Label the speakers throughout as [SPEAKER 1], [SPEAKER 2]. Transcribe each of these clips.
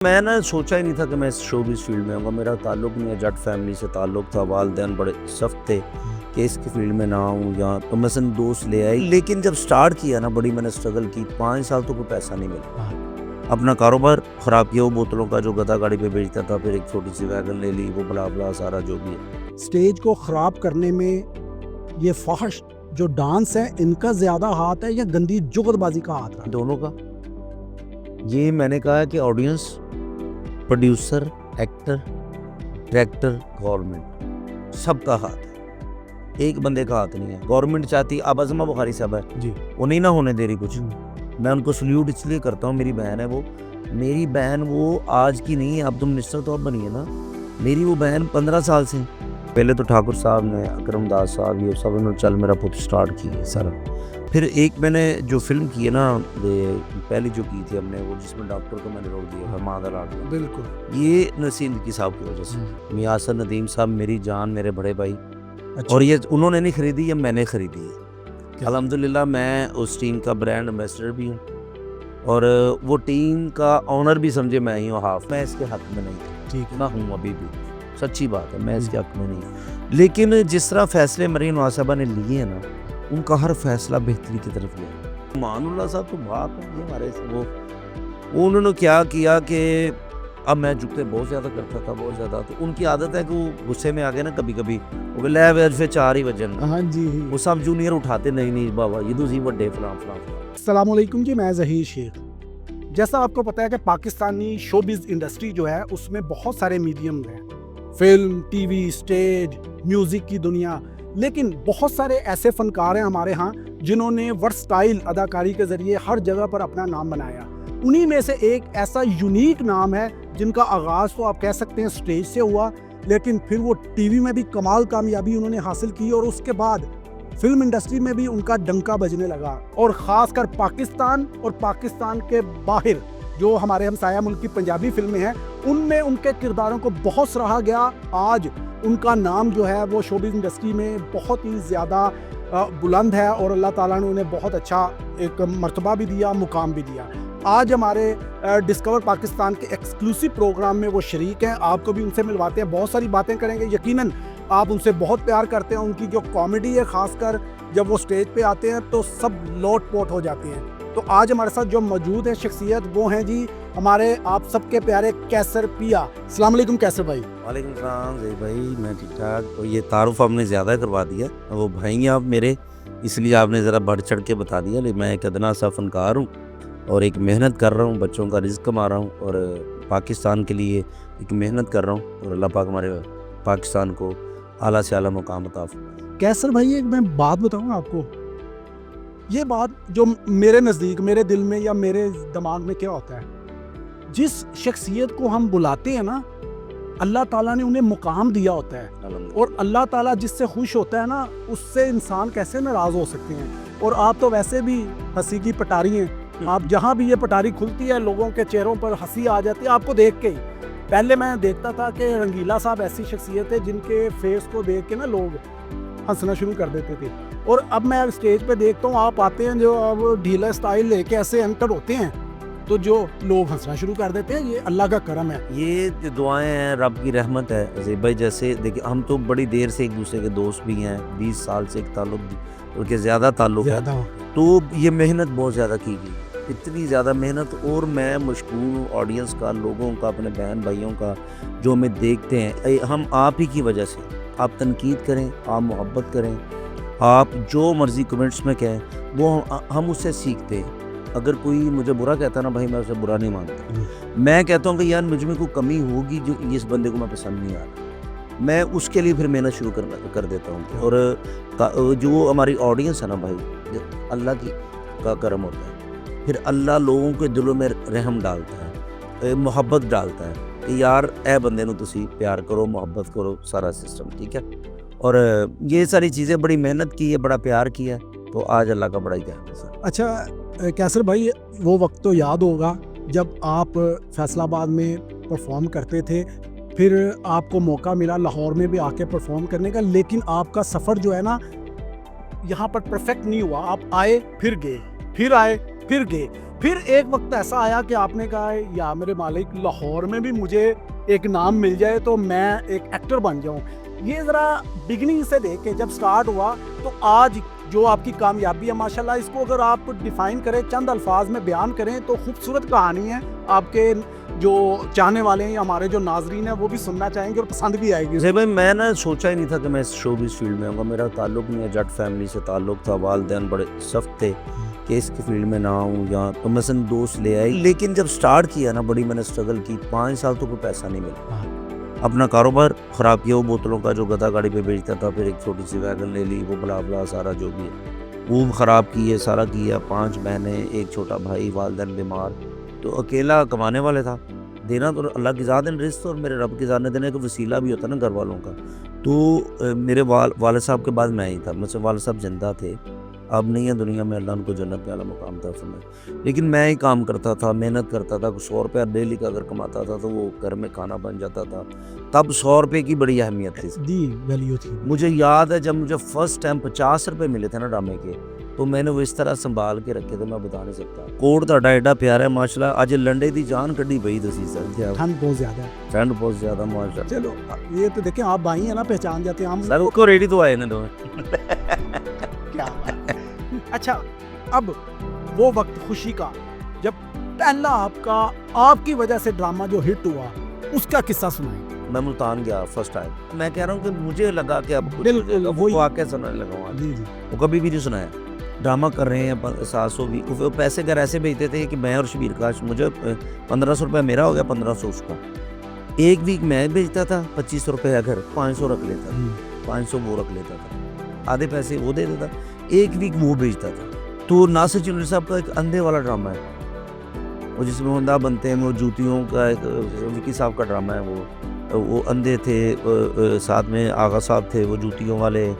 [SPEAKER 1] मैं ना सोचा ही नहीं था कि मैं इस शोबिज़ फील्ड में आऊँगा। मेरा ताल्लुक़ नहीं है, जट फैमिली से ताल्लुक़ था। वालिदैन बड़े सख्त थे कि इसकी फील्ड में ना आऊँ या तो मसलन दोस्त ले आए। लेकिन जब स्टार्ट किया ना बड़ी मैंने स्ट्रगल की, 5 साल तो कोई पैसा नहीं मिला। अपना कारोबार ख़राब किया, वो बोतलों का जो गधा गाड़ी पे बेचता था, फिर एक छोटी सी वैगन ले ली, वो बला सारा जो भी है।
[SPEAKER 2] स्टेज को ख़राब करने में ये फहश जो डांस है इनका ज़्यादा हाथ है या गंदी जुगतबाजी का हाथ है?
[SPEAKER 1] दोनों का। ये मैंने कहा कि audience, producer, actor, director, government सबका हाथ है, एक बंदे का हाथ नहीं है। गवर्नमेंट चाहती, अब अज़मा बुखारी साहब है
[SPEAKER 2] जी,
[SPEAKER 1] वो नहीं ना होने दे रही कुछ। मैं उनको सल्यूट इसलिए करता हूँ, मेरी बहन है वो। मेरी बहन वो आज की नहीं है, अब तो मिनिस्टर तो अब बनी है ना। मेरी वो बहन 15 साल से, पहले तो ठाकुर साहब ने, अकरम दास साहब, ये सब उन्होंने चल मेरा पुत्र स्टार्ट की है सारा। फिर एक मैंने जो फिल्म की है ना, पहली जो की थी हमने, वो जिसमें डॉक्टर को मैंने रोल दिया था, मादा लाड,
[SPEAKER 2] बिल्कुल।
[SPEAKER 1] ये नसीम की साहब की वजह से। मियां असद नदीम साहब मेरी जान, मेरे बड़े भाई।
[SPEAKER 2] अच्छा।
[SPEAKER 1] और ये उन्होंने नहीं खरीदी, ये मैंने खरीदी है। अल्हम्दुलिल्लाह मैं उस टीम का ब्रांड एम्बेसडर भी हूँ और वो टीम का ऑनर भी समझे मैं ही हूँ हाफ। मैं इसके हक में नहीं
[SPEAKER 2] ठीक है।
[SPEAKER 1] ना हूँ अभी भी, सच्ची बात है, मैं इसके हक में नहीं। लेकिन जिस तरह फैसले मरीन नवाज साहबा ने लिए हैं ना, उनका हर फैसला बेहतरी की तरफ गया। मानुल्लाह साहब तो बाप है, ये हमारे वो उन्होंने क्या किया कि अब मैं जुगते बहुत ज़्यादा करता था, बहुत ज़्यादा। तो उनकी आदत है कि वो गुस्से में आ गए ना कभी कभी, वो ले वे फिर 4 ही बजन,
[SPEAKER 2] हाँ जी।
[SPEAKER 1] वो सब जूनियर उठाते, नहीं बाबा ये दूसरी बड़े फलां फलां फलां।
[SPEAKER 2] अस्सलाम वालेकुम जी, मैं ज़हीर शेख। जैसा आपको पता है कि पाकिस्तानी शोबिज़ इंडस्ट्री जो है उसमें बहुत सारे मीडियम हैं, फिल्म, टीवी, स्टेज, म्यूज़िक की दुनिया। लेकिन बहुत सारे ऐसे फ़नकार हैं हमारे यहाँ जिन्होंने वर्सटाइल अदाकारी के ज़रिए हर जगह पर अपना नाम बनाया। उन्हीं में से एक ऐसा यूनिक नाम है जिनका आगाज़ तो आप कह सकते हैं स्टेज से हुआ, लेकिन फिर वो टीवी में भी कमाल कामयाबी उन्होंने हासिल की और उसके बाद फिल्म इंडस्ट्री में भी उनका डंका बजने लगा। और ख़ासकर पाकिस्तान और पाकिस्तान के बाहर जो हमारे हमसाया मुल्क की पंजाबी फिल्में हैं, उनमें उनके किरदारों को बहुत सराहा गया। आज उनका नाम जो है वो शोबिज़ इंडस्ट्री में बहुत ही ज़्यादा बुलंद है और अल्लाह ताला ने उन्हें बहुत अच्छा एक मर्तबा भी दिया, मुकाम भी दिया। आज हमारे डिस्कवर पाकिस्तान के एक्सक्लूसिव प्रोग्राम में वो शरीक हैं। आपको भी उनसे मिलवाते हैं, बहुत सारी बातें करेंगे। यकीनन आप उनसे बहुत प्यार करते हैं। उनकी जो कॉमेडी है, ख़ासकर जब वो स्टेज पे आते हैं तो सब लोट पोट हो जाते हैं। तो आज हमारे साथ जो मौजूद है शख्सियत, वो हैं जी हमारे आप सबके प्यारे कैसर पिया। अस्सलाम वालेकुम कैसर भाई।
[SPEAKER 1] वालेकुम सलाम जी भाई, मैं ठीक ठाक। तो ये तारुफ आपने ज़्यादा करवा दिया, वो भाई हैं आप मेरे, इसलिए आपने ज़रा बढ़ चढ़ के बता दिया। लेकिन मैं एक अदना सा फ़नकार हूँ और एक मेहनत कर रहा हूँ, बच्चों का रिज़्क़ कमा रहा हूँ और पाकिस्तान के लिए एक मेहनत कर रहा हूँ। और अल्लाह पाक हमारे पाकिस्तान को आला से आला मुकाम अता फरमाए।
[SPEAKER 2] कैसर भाई, एक मैं बात बताऊँ आपको, ये बात जो मेरे नज़दीक, मेरे दिल में या मेरे दिमाग में क्या होता है, जिस शख्सियत को हम बुलाते हैं ना, अल्लाह ताला ने उन्हें मुकाम दिया होता है। और अल्लाह ताला जिससे खुश होता है ना, उससे इंसान कैसे नाराज़ हो सकते हैं। और आप तो वैसे भी हंसी की पटारी हैं। आप जहाँ भी ये पटारी खुलती है, लोगों के चेहरों पर हंसी आ जाती है आपको देख के ही। पहले मैं देखता था कि रंगीला साहब ऐसी शख्सियत है जिनके फेस को देख के ना लोग हंसना शुरू कर देते थे। और अब मैं स्टेज पे देखता हूँ, आप आते हैं जो अब ढीला स्टाइल लेके ऐसे एंटर होते हैं तो जो लोग हंसना शुरू कर देते हैं। ये अल्लाह का करम है,
[SPEAKER 1] ये दुआएं हैं, रब की रहमत है। अज़ीब भाई जैसे देखिए, हम तो बड़ी देर से एक दूसरे के दोस्त भी हैं, 20 साल से एक ताल्लुक, बल्कि ज़्यादा ताल्लुक है। तो ये मेहनत बहुत ज़्यादा की गई, इतनी ज़्यादा मेहनत। और मैं मशकूर हूँ ऑडियंस का, लोगों का, अपने बहन भाइयों का जो हमें देखते हैं। हम आप ही की वजह से, आप तनकीद करें, आप मोहब्बत करें, आप जो मर्ज़ी कमेंट्स में कहें, वो हम उससे सीखते हैं। अगर कोई मुझे बुरा कहता ना भाई, मैं उसे बुरा नहीं मानता। मैं कहता हूँ कि यार मुझ में कोई कमी होगी जो इस बंदे को मैं पसंद नहीं आ रहा, मैं उसके लिए फिर मेहनत शुरू कर देता हूँ। और जो हमारी ऑडियंस है ना भाई, अल्लाह का करम होता है। फिर अल्लाह लोगों के दिलों में रहम डालता है, मोहब्बत डालता है कि यार ए बंदे नूं तुसी प्यार करो, मोहब्बत करो, सारा सिस्टम ठीक है। और ये सारी चीज़ें बड़ी मेहनत की है, बड़ा प्यार किया है, तो आज अल्लाह का बड़ा ही कहना है।
[SPEAKER 2] अच्छा कैसर भाई, वो वक्त तो याद होगा जब आप फैसलाबाद में परफॉर्म करते थे, फिर आपको मौका मिला लाहौर में भी आके परफॉर्म करने का, लेकिन आपका सफ़र जो है ना यहाँ पर परफेक्ट नहीं हुआ। आप आए फिर गए, फिर आए फिर गए। फिर एक वक्त ऐसा आया कि आपने कहा या मेरे मालिक लाहौर में भी मुझे एक नाम मिल जाए तो मैं एक एक्टर बन जाऊं। ये ज़रा बिगनिंग से देखे जब स्टार्ट हुआ तो आज जो आपकी कामयाबी है माशाल्लाह, इसको अगर आप डिफाइन करें, चंद अल्फाज में बयान करें तो खूबसूरत कहानी है। आपके जो चाहने वाले हैं, हमारे जो नाजरीन हैं, वो भी सुनना चाहेंगे और पसंद भी आएगी।
[SPEAKER 1] जय भाई, मैं ना सोचा ही नहीं था कि मैं इस शोबिस फील्ड में आऊँगा। मेरा ताल्लुक नहीं है, जट फैमिली से ताल्लुक था, वालिदैन बड़े सख्त थे कि इसकी फील्ड में ना आऊँ या तो मसन दोस्त ले आई। लेकिन जब स्टार्ट किया ना, बड़ी मैंने स्ट्रगल की, 5 साल तो कोई पैसा नहीं मिला। अपना कारोबार ख़राब किया, वो बोतलों का जो गधा गाड़ी पे बेचता था, फिर एक छोटी सी वैगन ले ली, वो बला बला सारा जो भी है वो ख़राब किए, सारा किया। 5 बहनें, एक छोटा भाई, वालिदैन बीमार, तो अकेला कमाने वाले था। देना तो अल्लाह की ज़ात है, रिज़्क़ और मेरे रब की ज़ात ने देने का वसीला भी होता ना घर वालों का। तो मेरे वालिद साहब के बाद मैं ही था। मुझसे वालिद साहब जिंदा थे, अब नहीं है दुनिया में, अल्लाह उनको जन्नत में आला मुकाम अता फरमाए। लेकिन मैं ही काम करता था, मेहनत करता था। 100 रुपया डेली का अगर कमाता था तो वो घर में खाना बन जाता था। तब 100 रुपये की बड़ी अहमियत थी,
[SPEAKER 2] दी वैल्यू थी।
[SPEAKER 1] मुझे याद है जब मुझे फर्स्ट टाइम 50 रुपये मिले थे ना ड्रामे के, तो मैंने वो इस तरह संभाल के रखे थे, मैं बता नहीं सकता। कोट ਤੁਹਾਡਾ एडा प्यारा है माशाल्लाह। आज लंडे दी जान कड्डी पई तुसी सर,
[SPEAKER 2] ठंड बहुत ज्यादा है।
[SPEAKER 1] ठंड बहुत ज़्यादा माशाल्लाह।
[SPEAKER 2] चलो ये तो देखें, आप भाई हैं ना, पहचान जाते हैं हम।
[SPEAKER 1] सर उसको रेडी तो आए ना दो।
[SPEAKER 2] क्या बात है। अच्छा, अब वो वक्त खुशी का जब पहला आपकी वजह से ड्रामा जो हिट हुआ, उसका किस्सा सुनाएं।
[SPEAKER 1] मैं मुल्तान गया फर्स्ट टाइम। मैं कह रहा हूँ कि मुझे लगा कि अब
[SPEAKER 2] बिल्कुल वही
[SPEAKER 1] वाक़या सुनाने लगा हूँ।
[SPEAKER 2] जी जी।
[SPEAKER 1] वो कभी भी नहीं सुनाया। ड्रामा कर रहे हैं, 700 भी वो पैसे घर ऐसे भेजते थे कि मैं और शबीर का, मुझे 1500 रुपया मेरा हो गया, 1500 उसका। एक वीक मैं भेजता था, 2500 रुपया घर, 500 रख लेता था, 500 वो रख लेता था, आधे पैसे वो दे देता, एक वीक वो भेजता था। तो नासिर चिल्लू साहब का एक अंधे वाला ड्रामा है, वो जिसमें होंदा बनते हैं, वो जूतियों का एक विकी साहब का ड्रामा है। वो अंधे थे, साथ में आगा साहब थे, वो जूतियों वाले,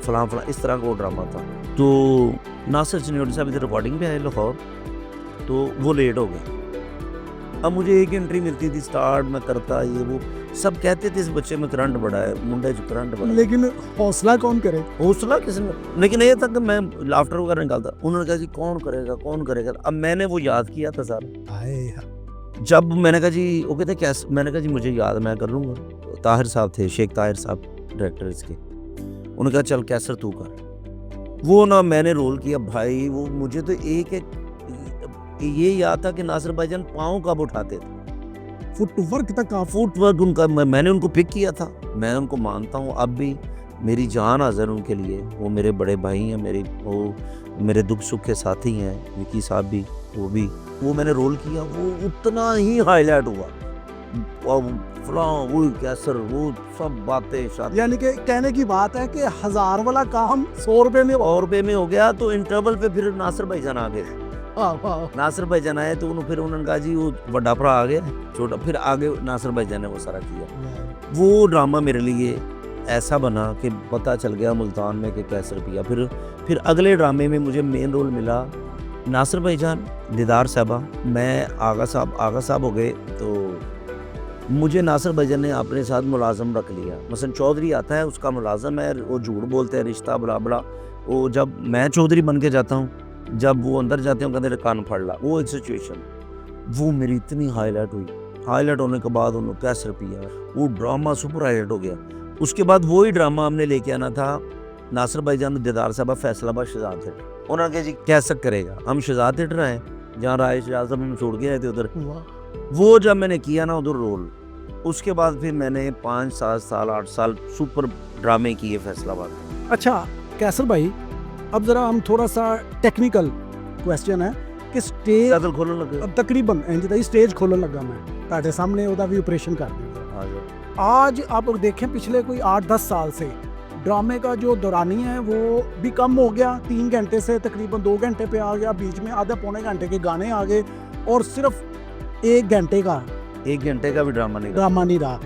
[SPEAKER 1] फलां फलां, इस तरह का वो ड्रामा था। तो नासिर चिल्लू साहब इधर रिकॉर्डिंग पे आए लाहौर, तो वो लेट हो गए। अब मुझे एक एंट्री मिलती थी, स्टार्ट में करता, ये वो सब कहते थे इस बच्चे में करंट बड़ा है, मुंडे जो करंट बड़ा है।
[SPEAKER 2] लेकिन हौसला कौन करे?
[SPEAKER 1] हौसला किसने, लेकिन ये था कि मैं लाफ्टर वगैरह निकालता, उन्होंने कहा जी कौन करेगा कौन करेगा। अब मैंने वो याद किया था सर। जब मैंने कहा जी, वो कहते कैसे, मैंने कहा जी मुझे याद, मैं कर लूँगा। ताहिर साहब थे, शेख ताहिर साहब डायरेक्टर इसके, उन्होंने कहा चल कैसर तू कर। वो ना मैंने रोल किया भाई, वो मुझे तो एक ये याद था कि नासिर भाईजान पाँव कब उठाते थे,
[SPEAKER 2] फुटवर्क तक का
[SPEAKER 1] फुटवर्क उनका, मैंने उनको पिक किया था। मैं उनको मानता हूँ, अब भी मेरी जान हाज़िर उनके लिए। वो मेरे बड़े भाई हैं, वो मेरे दुख सुख के साथी हैं। विकी साहब भी, वो मैंने रोल किया, वो उतना ही हाईलाइट हुआ। वो कैसर, वो सब बातें शादी,
[SPEAKER 2] यानी कि कहने की बात है कि 1000 वाला काम 100 रुपए में
[SPEAKER 1] 100 रुपये में हो गया। तो इंटरवल पे फिर नासिर भाईजान आ गए। नासिर भाईजान आए तो फिर उन्होंने कहा जी वो बड़ा भरा आ गया, छोटा, फिर आगे नासिर भाईजान ने वो सारा किया। वो ड्रामा मेरे लिए ऐसा बना कि पता चल गया मुल्तान में कि कैसर पिया। फिर अगले ड्रामे में मुझे मेन रोल मिला नासिर भाईजान, दीदार साहबा, मैं आगा साहब हो गए। तो मुझे नासिर भाईजान ने अपने साथ मुलाजम रख लिया। मसलन चौधरी आता है, उसका मुलाजम है, वो झूठ बोलते हैं, रिश्ता बड़ा बड़ा। वो जब मैं चौधरी बन के जाता हूँ, जब वो अंदर जाते हैं कहते कान फाड़ ला, वो एक सिचुएशन, वो मेरी इतनी हाईलाइट हुई। हाईलाइट होने के बाद उन्होंने कैसर पिया, वो ड्रामा सुपर हाईलाइट हो गया। उसके बाद वही ड्रामा हमने लेके आना था नासिर भाईजान, दीदार साहब, फैसलाबाद शहजाद थिएटर। उन्होंने कहा जी कैसे करेगा, हम शहजाद थिएटर आए, जहाँ राय शहजाद साहब हम छोड़ के आए थे उधर। वो जब मैंने किया ना उधर रोल, उसके बाद फिर मैंने 5, 7 साल, 8 साल सुपर ड्रामे किए फैसलाबाद।
[SPEAKER 2] अच्छा कैसर भाई, अब जरा हम थोड़ा सा टेक्निकल क्वेश्चन है कि स्टेज
[SPEAKER 1] खोलन लगे,
[SPEAKER 2] अब तकरीबन इंज स्टेज खोलन लगा मैं ਤੁਹਾਡੇ सामने ਉਹਦਾ भी ऑपरेशन कर दिया। आज आप देखें पिछले कोई 8-10 साल से ड्रामे का जो दौरानी है वो भी कम हो गया, 3 घंटे से तकरीबन 2 घंटे पे आ गया, बीच में आधे पौने घंटे के गाने आ गए और सिर्फ 1 घंटे का
[SPEAKER 1] भी ड्रामा नहीं
[SPEAKER 2] रहा।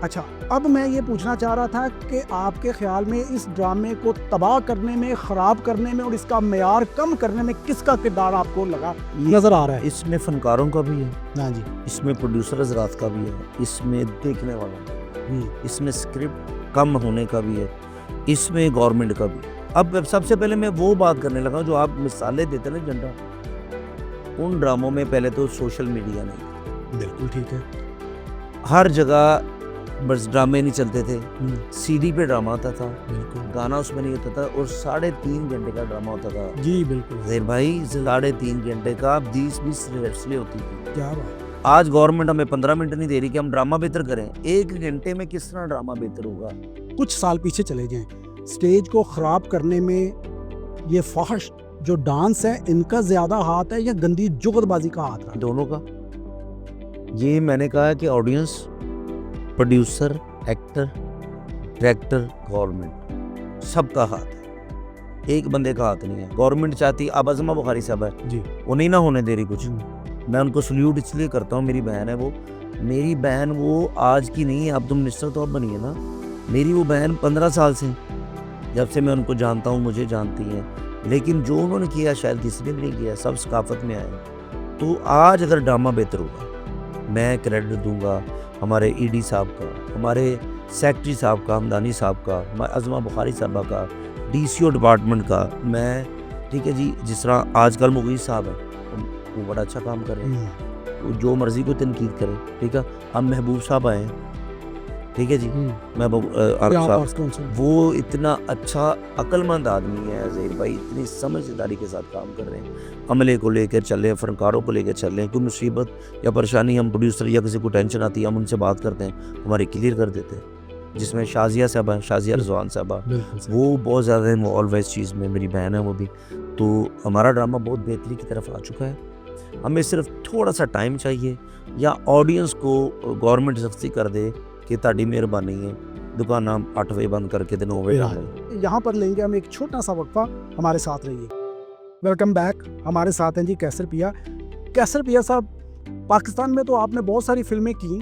[SPEAKER 2] अच्छा, अब मैं ये पूछना चाह रहा था कि आपके ख्याल में इस ड्रामे को तबाह करने में, ख़राब करने में और इसका मेयार कम करने में किसका किरदार आपको नज़र आ रहा है?
[SPEAKER 1] इसमें फनकारों का भी है,
[SPEAKER 2] हाँ जी,
[SPEAKER 1] इसमें प्रोड्यूसर हज़रात का भी है, इसमें देखने वाला, इसमें स्क्रिप्ट कम होने का भी है, इसमें गवर्नमेंट का भी। अब सबसे पहले मैं वो बात करने लगा जो आप मिसालें देते ना, झंडा उन ड्रामों में पहले तो सोशल मीडिया नहीं,
[SPEAKER 2] बिल्कुल ठीक है।
[SPEAKER 1] हर जगह बस ड्रामे नहीं चलते थे, सीडी पे ड्रामा आता था,
[SPEAKER 2] बिल्कुल
[SPEAKER 1] गाना उसमें नहीं होता था, और 3.5 घंटे का ड्रामा होता था।
[SPEAKER 2] जी बिल्कुल,
[SPEAKER 1] ज़हीर भाई 3.5 घंटे का 20-20 रिहर्सलें होती थी।
[SPEAKER 2] क्या बात।
[SPEAKER 1] आज गवर्नमेंट हमें 15 मिनट नहीं दे रही कि हम ड्रामा बेहतर करें। 1 घंटे में किस तरह ड्रामा बेहतर होगा?
[SPEAKER 2] कुछ साल पीछे चले जाएं, स्टेज को खराब करने में ये फाहश जो डांस है इनका ज्यादा हाथ है या गंदी जुगतबाजी का हाथ है?
[SPEAKER 1] दोनों का। ये मैंने कहा कि audience, producer, actor, director, government सबका हाथ है, एक बंदे का हाथ नहीं है। गवर्नमेंट चाहती, अब अज़मा बुखारी साहब है
[SPEAKER 2] जी,
[SPEAKER 1] वो नहीं ना होने दे रही कुछ। मैं उनको सल्यूट इसलिए करता हूँ, मेरी बहन है वो, मेरी बहन वो आज की नहीं है, अब तो मिनिस्टर तो अब बनी है ना। मेरी वो बहन 15 साल से, जब से मैं उनको जानता हूँ मुझे जानती है, लेकिन जो उन्होंने किया शायद किसी ने भी नहीं किया, सब सकाफत में आए। तो आज अगर ड्रामा बेहतर होगा, मैं क्रेडिट दूंगा हमारे ईडी साहब का, हमारे सेक्रेटरी साहब का, हमदानी साहब का, हमारे अज़मा बुखारी साहबा का, डीसीओ डिपार्टमेंट का। मैं ठीक है जी, जिस तरह आजकल मुगीज़ साहब है वो बड़ा अच्छा काम कर रहे हैं, वो जो मर्जी को तनकीद करे, ठीक है। अब महबूब साहब आए हैं, ठीक है जी, महबूब साहब वो इतना अच्छा अक्लमंद आदमी है ज़हीर भाई, इतनी समझदारी के साथ काम कर रहे हैं, अमले को लेकर चल रहे हैं, फनकारों को लेकर चल रहे हैं। कोई मुसीबत या परेशानी हम प्रोड्यूसर या किसी को टेंशन आती है, हम उनसे बात करते हैं, हमारी क्लियर कर देते हैं। जिसमें शाजिया साहबा, शाजिया रिजवान साहबा, वो बहुत ज़्यादा इन्वॉल्व है इस चीज़ में, मेरी बहन है वो भी। तो हमारा ड्रामा बहुत बेहतरी की तरफ आ चुका है। हमें सिर्फ थोड़ा सा टाइम चाहिए, या ऑडियंस को गवर्नमेंट सख्ती कर दे कि ताड़ी मेहरबानी है, दुकान 8 बजे बंद करके 9 बजे डालें।
[SPEAKER 2] यहाँ पर लेंगे हम एक छोटा सा वक्फा, हमारे साथ रहिए। वेलकम बैक, हमारे साथ हैं जी कैसर पिया। कैसर पिया साहब, पाकिस्तान में तो आपने बहुत सारी फिल्में की,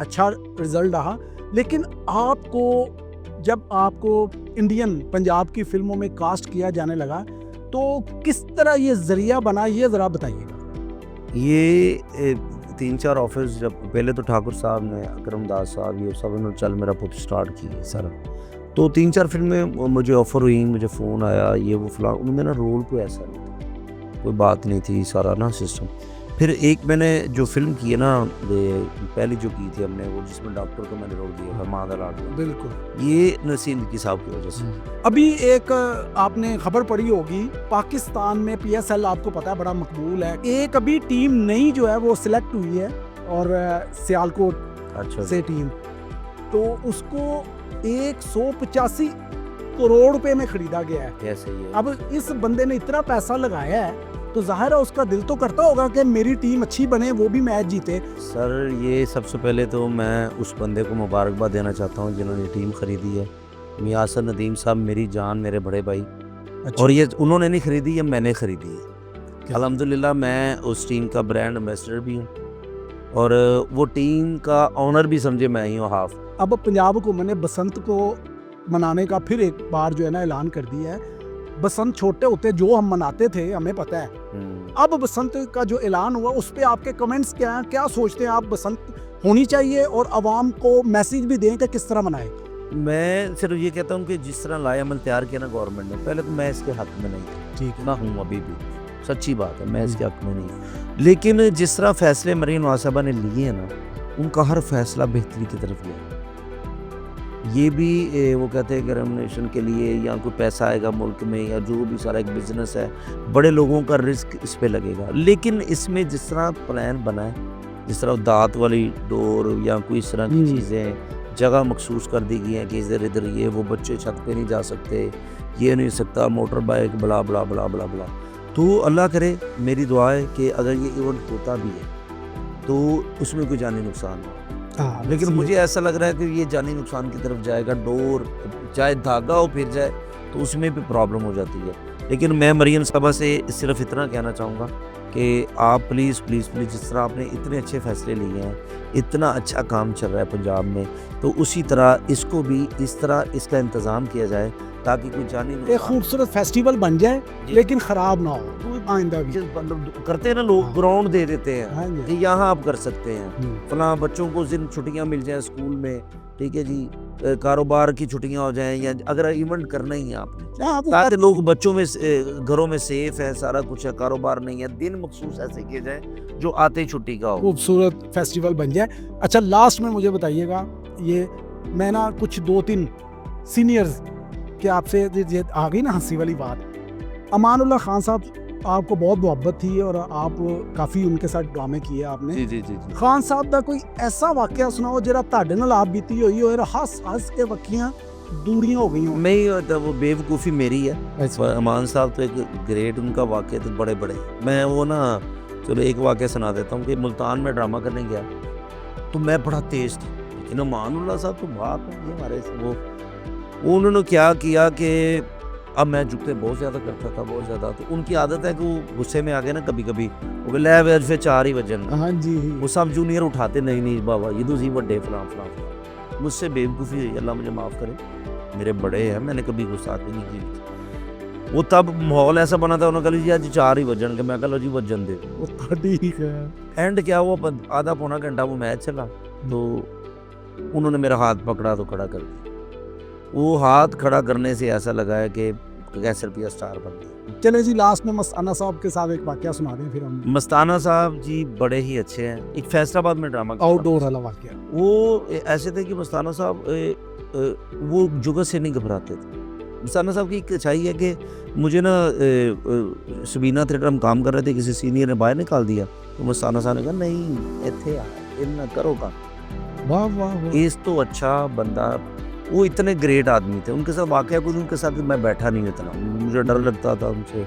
[SPEAKER 2] अच्छा रिजल्ट रहा, लेकिन जब आपको इंडियन पंजाब की फिल्मों में कास्ट किया जाने लगा तो किस तरह ये जरिया बना, ये ज़रा बताइएगा।
[SPEAKER 1] ये 3-4 ऑफर्स, जब पहले तो ठाकुर साहब ने, अकरम दास साहब, ये सब उन्होंने चल मेरा पुत स्टार्ट की सारा, तो 3-4 फिल्में मुझे ऑफ़र हुई, मुझे फ़ोन आया, ये वो फलां, उनमें ना रोल कोई ऐसा नहीं था, कोई बात नहीं थी, सारा ना सिस्टम। फिर एक मैंने जो फिल्म की है ना, पहली जो की थी हमने, वो जिसमें डॉक्टर को मैंने रोल दिया था, मादर आर्ट,
[SPEAKER 2] बिल्कुल,
[SPEAKER 1] ये नसीम की साहब की वजह से।
[SPEAKER 2] अभी एक आपने खबर पढ़ी होगी, पाकिस्तान में PSL आपको पता है बड़ा मकबूल है, एक अभी टीम नई जो है वो सिलेक्ट हुई है, और सियालकोट
[SPEAKER 1] अच्छा
[SPEAKER 2] से टीम, तो उसको 185 करोड़ रुपए में खरीदा गया है।
[SPEAKER 1] कैसे ये?
[SPEAKER 2] अब इस बंदे ने इतना पैसा लगाया है, तो जाहिर है उसका दिल तो करता होगा कि मेरी टीम अच्छी बने, वो भी मैच जीते।
[SPEAKER 1] सर, ये सबसे पहले तो मैं उस बंदे को मुबारकबाद देना चाहता हूँ जिन्होंने टीम खरीदी है। मियासर नदीम साहब मेरी जान, मेरे बड़े भाई,
[SPEAKER 2] अच्छा।
[SPEAKER 1] और ये उन्होंने नहीं खरीदी, ये मैंने खरीदी है। अल्हम्दुलिल्लाह मैं उस टीम का ब्रांड एम्बेसडर भी हूँ, और वो टीम का ऑनर भी समझे मैं ही हूँ हाफ।
[SPEAKER 2] अब पंजाब हुकूमत ने बसंत को मनाने का फिर एक बार जो है ना ऐलान कर दिया है। बसंत छोटे होते जो हम मनाते थे, हमें पता है, अब बसंत का जो ऐलान हुआ उस पे आपके कमेंट्स क्या हैं, क्या सोचते हैं आप? बसंत होनी चाहिए और आवाम को मैसेज भी दें कि किस तरह मनाएं।
[SPEAKER 1] मैं सिर्फ ये कहता हूँ कि जिस तरह लाएअमल तैयार किया ना गवर्नमेंट ने, पहले तो मैं इसके हक में नहीं था,
[SPEAKER 2] ठीक है
[SPEAKER 1] ना हूँ अभी भी, सच्ची बात है, मैं इसके हक में नहीं। लेकिन जिस तरह फैसले मरीन नवाज साहबा ने लिए हैं ना, उनका हर फैसला बेहतरी की तरफ गया। ये भी वो कहते हैं कि रेमुनेशन के लिए या कोई पैसा आएगा मुल्क में, या जो भी सारा एक बिजनेस है, बड़े लोगों का रिस्क इस पे लगेगा। लेकिन इसमें जिस तरह प्लान बना है, जिस तरह दांत वाली डोर या कोई इस तरह की चीज़ें, जगह मखसूस कर दी गई हैं कि इधर इधर ये वो बच्चे छत पे नहीं जा सकते, ये नहीं सकता, मोटर बाइक बला बला बला बला बला। तो अल्लाह करे, मेरी दुआ है कि अगर ये इवेंट होता भी है तो उसमें कोई जानी नुकसान ना हो। लेकिन मुझे ऐसा लग रहा है कि ये जानी नुकसान की तरफ जाएगा। डोर चाहे धागा हो फिर जाए तो उसमें भी प्रॉब्लम हो जाती है। लेकिन मैं मरीम साहबा से सिर्फ इतना कहना चाहूँगा कि आप प्लीज़ प्लीज़ प्लीज़, जिस तरह आपने इतने अच्छे फैसले लिए हैं, इतना अच्छा काम चल रहा है पंजाब में, तो उसी तरह इसको भी इस तरह इसका इंतज़ाम किया जाए ताकि कोई जानी
[SPEAKER 2] एक खूबसूरत फेस्टिवल बन जाए
[SPEAKER 1] जी।
[SPEAKER 2] लेकिन खराब ना हो आइंदा भी।
[SPEAKER 1] मतलब करते हैं ना लोग,
[SPEAKER 2] हाँ।
[SPEAKER 1] ग्राउंड दे देते हैं
[SPEAKER 2] हाँ जी।
[SPEAKER 1] कि यहाँ आप कर सकते हैं,
[SPEAKER 2] हम्म।
[SPEAKER 1] फलां बच्चों को जिन छुट्टियां मिल जाए स्कूल में, ठीक है जी, कारोबार की छुट्टियां हो जाएं, या अगर इवेंट करना ही है आपने,
[SPEAKER 2] हाँ, वो
[SPEAKER 1] ताकि लोग बच्चों में घरों में सेफ है, सारा कुछ है, कारोबार नहीं है, दिन मखसूस ऐसे किए जाए जो आते ही छुट्टी का हो।
[SPEAKER 2] खूबसूरत फेस्टिवल बन जाए। अच्छा, लास्ट में मुझे बताइएगा, ये मैं ना कुछ 2-3 सीनियर्स के आपसे ये आ गई ना हंसी वाली बात। अमानुल्लाह खान साहब, आपको बहुत मोहब्बत थी और आप काफ़ी उनके साथ ड्रामे किए आपने।
[SPEAKER 1] जी जी जी जी।
[SPEAKER 2] खान साहब का कोई ऐसा वाकया सुनाओ ਜਿਹੜਾ ਤੁਹਾਡੇ ਨਾਲ ਆਪ ਬੀਤੀ ਹੋਈ ਹੋਏ, ਹੱਸ ਹੱਸ ਕੇ ਵੱਖੀਆਂ दूरियां हो गई हों।
[SPEAKER 1] मैं ही होता, वो बेवकूफ़ी मेरी है। अमान साहब तो एक ग्रेट, उनका वाक़े तो बड़े बड़े। मैं वो ना, चलो एक वाक़या सुना देता हूँ कि मुल्तान में ड्रामा करने गया तो मैं बड़ा तेज़ था, लेकिन अमानुल्लाह साहब तो बाप है ये हमारे वो उन्होंने क्या किया कि अब मैं जुगते बहुत ज़्यादा करता था, बहुत ज़्यादा। तो उनकी आदत है कि वो गुस्से में आ गए ना कभी कभी, वो लै वे फिर 4 ही बजन,
[SPEAKER 2] हाँ जी।
[SPEAKER 1] वो सब जूनियर उठाते, नहीं नहीं बाबा ये तो जी बड़े फलां फलां फलां। मुझसे बेवकूफ़ी हुई, अल्लाह मुझे माफ़ करे, मेरे बड़े हैं, मैंने कभी गुस्सा नहीं की। वो तब माहौल ऐसा बना था, उन्होंने कहा जी आज 4 ही बजन के, मैं कहा लो जी बजन दे।
[SPEAKER 2] वो ठीक है।
[SPEAKER 1] एंड क्या हुआ, आधा पौना घंटा वो मैच चला, तो उन्होंने मेरा हाथ पकड़ा तो खड़ा कर दिया। वो हाथ खड़ा करने से ऐसा लगा है कि कैसर पिया स्टार बन गया।
[SPEAKER 2] चले जी, लास्ट में मस्ताना साहब के साथ एक वाकया सुना दें फिर हम।
[SPEAKER 1] मस्ताना साहब जी बड़े ही अच्छे हैं। एक फैसलाबाद में ड्रामा
[SPEAKER 2] आउटडोर वाला वाकया।
[SPEAKER 1] वो ऐसे थे कि मस्ताना साहब वो जुगत से नहीं घबराते थे। मस्ताना साहब की एक अच्छाई है कि मुझे ना सबीना थिएटर हम काम कर रहे थे, किसी सीनियर ने बाहर निकाल दिया, तो मस्ताना साहब ने कहा नहीं इत्थे आ, इन्ना करो काम।
[SPEAKER 2] वाह वाह वाह।
[SPEAKER 1] इस तो अच्छा बंदा, वो इतने ग्रेट आदमी थे। उनके साथ वाकया कुछ, उनके साथ मैं बैठा नहीं इतना, मुझे डर लगता था उनसे,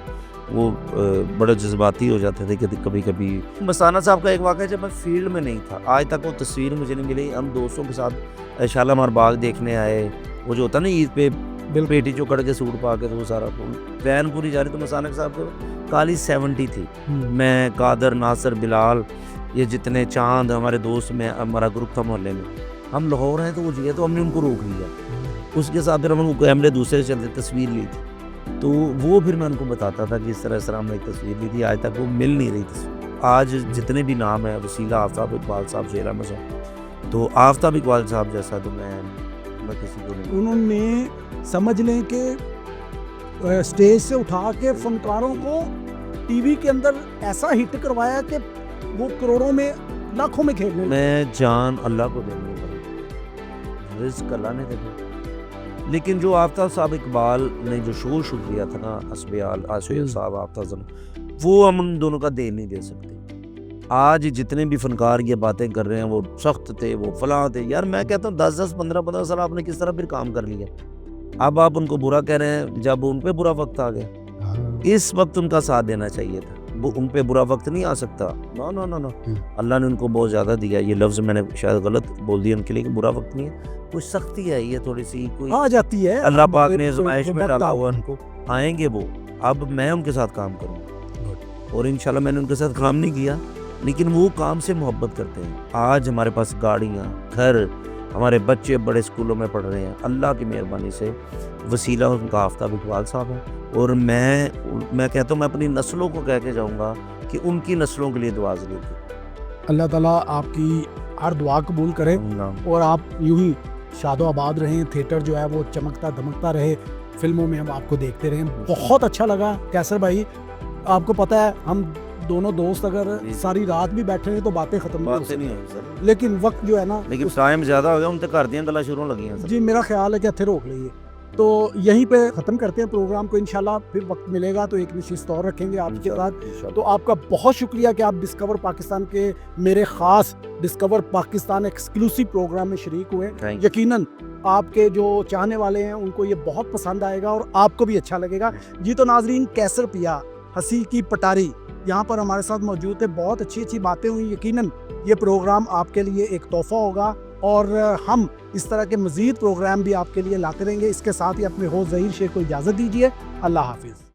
[SPEAKER 1] वो बड़े जज्बाती हो जाते थे कभी कभी। मस्ताना साहब का एक वाकया, जब मैं फील्ड में नहीं था, आज तक वो तस्वीर मुझे नहीं मिली। हम दोस्तों के साथ शालामार बाग देखने आए, वो जो होता ना ईद पे पेटी चौकड़ के सूट पा के, तो वो सारा वैन पूरी जा रही, तो मस्ताना साहब को काली 70 थी। मैं, कादर, नासिर, बिलाल, ये जितने चांद हमारे दोस्त में, हमारा ग्रुप था मोहल्ले में, हम लाहौर हैं तो वो जी, तो हमने उनको रोक लिया। उसके साथ फिर हम कैमरे दूसरे चलते तस्वीर ली थी, तो वो फिर मैं उनको बताता था कि इस तरह हमने एक तस्वीर ली थी, आज तक वो मिल नहीं रही तस्वीर। आज जितने भी नाम है, वसीला, आफ्ताब इकबाल साहब, शेर अहमद साहब, तो आफ्ताब इकबाल साहब जैसा तो मैं किसी को नहीं।
[SPEAKER 2] उन्होंने समझ लें कि स्टेज से उठा के फनकारों को टीवी के अंदर ऐसा हिट करवाया कि वो करोड़ों में, लाखों में खेलने।
[SPEAKER 1] मैं जान अल्लाह को देने वाला, रिज़्क़ अल्लाह ने दिया। लेकिन जो आफ्ताब साहब इकबाल ने जो शोर शुरू किया था ना, असबियाल आशुया साहब, आफ्ताब, वो हम उन दोनों का दे नहीं दे सकते। आज जितने भी फनकार ये बातें कर रहे हैं, वो सख्त थे, वो फलां थे, यार मैं कहता हूँ 10-10, 15-15 साल आपने किस तरह फिर काम कर लिया। अब आप उनको बुरा कह रहे हैं, जब उन पे बुरा वक्त आ गया, इस वक्त उनका साथ देना चाहिए था। वो उन पे बुरा वक्त नहीं आ सकता। नो नो नो नो, अल्लाह ने उनको बहुत ज़्यादा दिया। ये लफ्ज़ मैंने शायद गलत बोल दिया उनके लिए कि बुरा वक्त नहीं है, कुछ सख्ती है, ये थोड़ी सी कोई
[SPEAKER 2] आ जाती है।
[SPEAKER 1] अल्लाह पाक ने आज़माइश में डाला हुआ उनको, आएंगे वो। अब मैं उनके साथ काम करूँगा, और इंशाल्लाह मैंने उनके साथ काम नहीं किया, लेकिन वो काम से मोहब्बत करते हैं। आज हमारे पास गाड़ियाँ, घर, हमारे बच्चे बड़े स्कूलों में पढ़ रहे हैं, अल्लाह की मेहरबानी से। वसीला उनका आफ्ताब इकबाल साहब है, और मैं कहता हूँ, मैं अपनी नस्लों को कह के जाऊँगा कि उनकी नस्लों के लिए दुआ ज़रूर करें।
[SPEAKER 2] अल्लाह ताला आपकी हर दुआ कबूल करे, और आप यूं ही शादो आबाद रहें, थिएटर जो है वो चमकता धमकता रहे, फिल्मों में हम आपको देखते रहें। बहुत अच्छा लगा कैसर भाई, आपको पता है हम दोनों दोस्त अगर सारी रात भी बैठे हैं तो बातें खत्म नहीं हो सकती, लेकिन वक्त जो है ना,
[SPEAKER 1] लेकिन टाइम ज़्यादा हो गया, उनसे कर दिया गला शुरू लगी हैं।
[SPEAKER 2] जी मेरा ख्याल है कि हथे रोक लीजिए, तो यहीं पे ख़त्म करते हैं प्रोग्राम को। इंशाल्लाह फिर वक्त मिलेगा तो एक निश्चित और रखेंगे आपके साथ। तो आपका बहुत शुक्रिया कि आप डिस्कवर पाकिस्तान के मेरे ख़ास डिस्कवर पाकिस्तान एक्सक्लूसिव प्रोग्राम में शरीक हुए। यकीनन आपके जो चाहने वाले हैं उनको ये बहुत पसंद आएगा और आपको भी अच्छा लगेगा। जी तो नाजरीन, कैसर पिया हंसी की पटारी यहाँ पर हमारे साथ मौजूद थे, बहुत अच्छी अच्छी बातें हुई। यकीनन ये प्रोग्राम आपके लिए एक तोहफ़ा होगा, और हम इस तरह के मज़ीद प्रोग्राम भी आपके लिए लाते रहेंगे। इसके साथ ही अपने होस्ट ज़हीर शेख को इजाज़त दीजिए। अल्लाह हाफिज़।